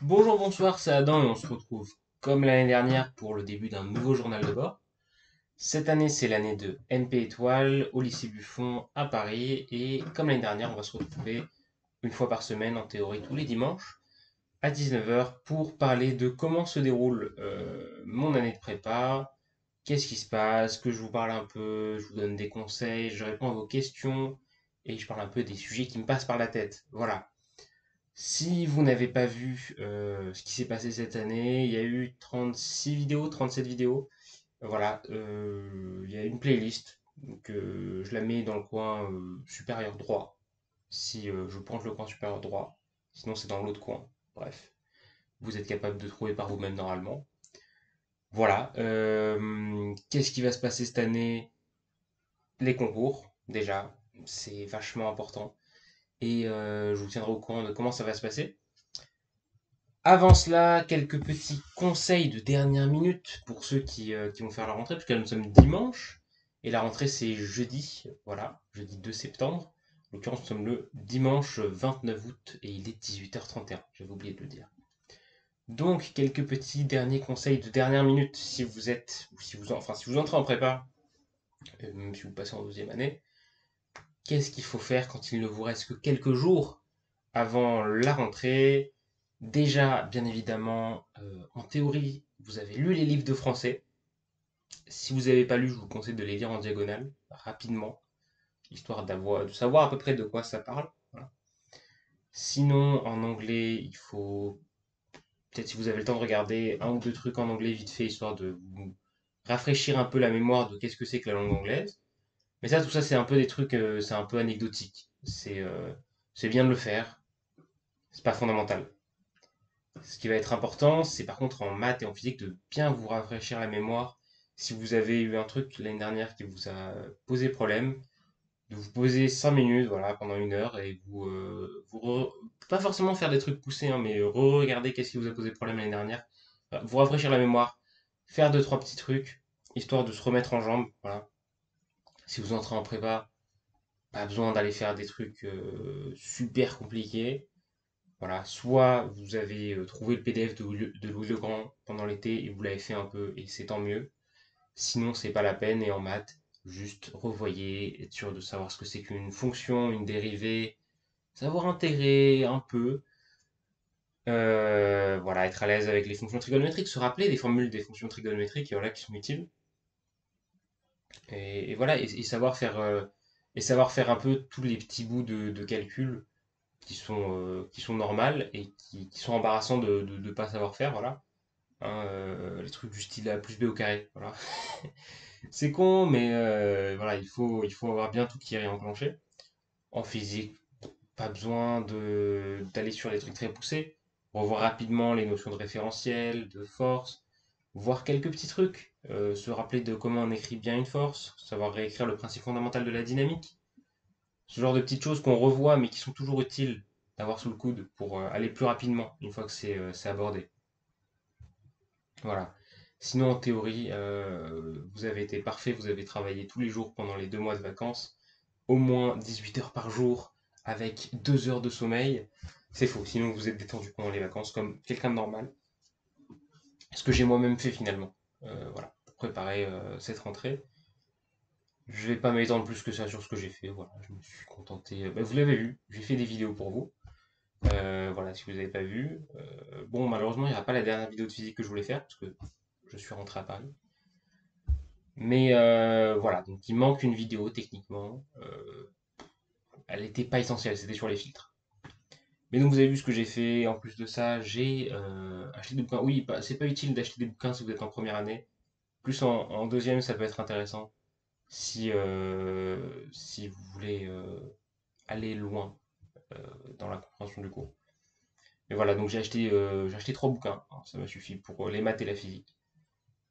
Bonjour, bonsoir, c'est Adam et on se retrouve comme l'année dernière pour le début d'un nouveau journal de bord. Cette année, c'est l'année de MP Étoile au lycée Buffon à Paris et comme l'année dernière, on va se retrouver une fois par semaine, en théorie tous les dimanches, à 19 heures pour parler de comment se déroule mon année de prépa, qu'est-ce qui se passe, que je vous parle un peu, je vous donne des conseils, je réponds à vos questions et je parle un peu des sujets qui me passent par la tête. Voilà. Si vous n'avez pas vu ce qui s'est passé cette année, il y a eu 36 vidéos, 37 vidéos. Voilà, il y a une playlist. Donc je la mets dans le coin supérieur droit, si je pointe le coin supérieur droit. Sinon c'est dans l'autre coin. Bref, vous êtes capable de trouver par vous-même normalement. Voilà, qu'est-ce qui va se passer cette année? Les concours, déjà, c'est vachement important. Et je vous tiendrai au courant de comment ça va se passer. Avant cela, quelques petits conseils de dernière minute pour ceux qui vont faire la rentrée, puisque là nous sommes dimanche, et la rentrée c'est jeudi, voilà, jeudi 2 septembre. En l'occurrence, nous sommes le dimanche 29 août et il est 18h31, j'avais oublié de le dire. Donc, quelques petits derniers conseils de dernière minute si vous êtes, ou si vous, enfin, si vous entrez en prépa, même si vous passez en deuxième année, qu'est-ce qu'il faut faire quand il ne vous reste que quelques jours avant la rentrée? Déjà, bien évidemment, en théorie, vous avez lu les livres de français. Si vous n'avez pas lu, je vous conseille de les lire en diagonale, rapidement, histoire de savoir à peu près de quoi ça parle. Voilà. Sinon, en anglais, il faut, peut-être si vous avez le temps de regarder un ou deux trucs en anglais vite fait, histoire de vous rafraîchir un peu la mémoire de qu'est-ce que c'est que la langue anglaise. Mais ça, tout ça, c'est un peu des trucs, c'est un peu anecdotique. C'est bien de le faire, c'est pas fondamental. Ce qui va être important, c'est par contre en maths et en physique de bien vous rafraîchir la mémoire. Si vous avez eu un truc l'année dernière qui vous a posé problème, de vous poser 5 minutes, voilà, pendant une heure et pas forcément faire des trucs poussés, hein, mais re-regarder qu'est-ce qui vous a posé problème l'année dernière, vous rafraîchir la mémoire, faire deux trois petits trucs, histoire de se remettre en jambes, voilà. Si vous entrez en prépa, pas besoin d'aller faire des trucs super compliqués. Voilà, soit vous avez trouvé le PDF de Louis Legrand pendant l'été et vous l'avez fait un peu et c'est tant mieux. Sinon, c'est pas la peine et en maths, juste revoyez, être sûr de savoir ce que c'est qu'une fonction, une dérivée, savoir intégrer un peu. Voilà, être à l'aise avec les fonctions trigonométriques, se rappeler des formules des fonctions trigonométriques et voilà, qui sont utiles. Et voilà, et savoir faire un peu tous les petits bouts de calcul qui sont normales et qui sont embarrassants de ne pas savoir faire, voilà. Hein, les trucs du style A plus B au carré, voilà. C'est con, mais voilà, il faut avoir bien tout qui est réenclenché. En physique, pas besoin d'aller sur les trucs très poussés. Revoir rapidement les notions de référentiel, de force, voir quelques petits trucs. Se rappeler de comment on écrit bien une force, savoir réécrire le principe fondamental de la dynamique. Ce genre de petites choses qu'on revoit mais qui sont toujours utiles d'avoir sous le coude pour aller plus rapidement une fois que c'est abordé. Voilà. Sinon, en théorie, vous avez été parfait, vous avez travaillé tous les jours pendant les 2 mois de vacances, au moins 18 heures par jour, avec 2 heures de sommeil. C'est faux, sinon vous êtes détendu pendant les vacances comme quelqu'un de normal. Ce que j'ai moi-même fait finalement. Voilà, pour préparer cette rentrée. Je vais pas m'étendre plus que ça sur ce que j'ai fait. Voilà, je me suis contenté. Bah, vous l'avez vu, j'ai fait des vidéos pour vous. Voilà, si vous n'avez pas vu. Bon, malheureusement, il n'y aura pas la dernière vidéo de physique que je voulais faire, parce que je suis rentré à Paris. Mais voilà, donc il manque une vidéo techniquement. Elle n'était pas essentielle, c'était sur les filtres. Mais donc vous avez vu ce que j'ai fait. En plus de ça, j'ai acheté des bouquins. Oui, c'est pas utile d'acheter des bouquins si vous êtes en première année. Plus en deuxième, ça peut être intéressant si vous voulez aller loin euh, dans la compréhension du cours. Mais voilà, donc j'ai acheté 3 bouquins. Alors, ça m'a suffi pour les maths et la physique.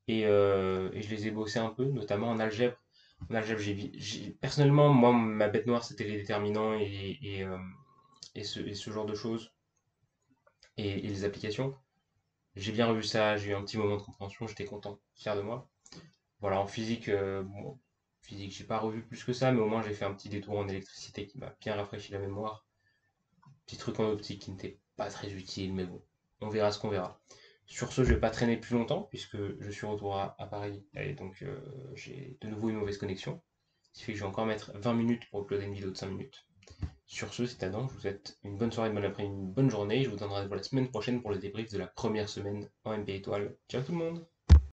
Et je les ai bossés un peu, notamment en algèbre. En algèbre, personnellement, moi, ma bête noire, c'était les déterminants et ce genre de choses, et les applications. J'ai bien revu ça, j'ai eu un petit moment de compréhension, j'étais content, fier de moi. Voilà, en physique, bon, physique, j'ai pas revu plus que ça, mais au moins j'ai fait un petit détour en électricité qui m'a bien rafraîchi la mémoire. Petit truc en optique qui n'était pas très utile, mais bon. on verra ce qu'on verra. Sur ce, je vais pas traîner plus longtemps, puisque je suis retour à Paris, et donc j'ai de nouveau une mauvaise connexion. Ce qui fait que je vais encore mettre 20 minutes pour uploader une vidéo de 5 minutes. Sur ce, c'est Adam, je vous souhaite une bonne soirée, une bonne après-midi, une bonne journée. Je vous donnerai la semaine prochaine pour le débrief de la première semaine en MP étoile. Ciao tout le monde!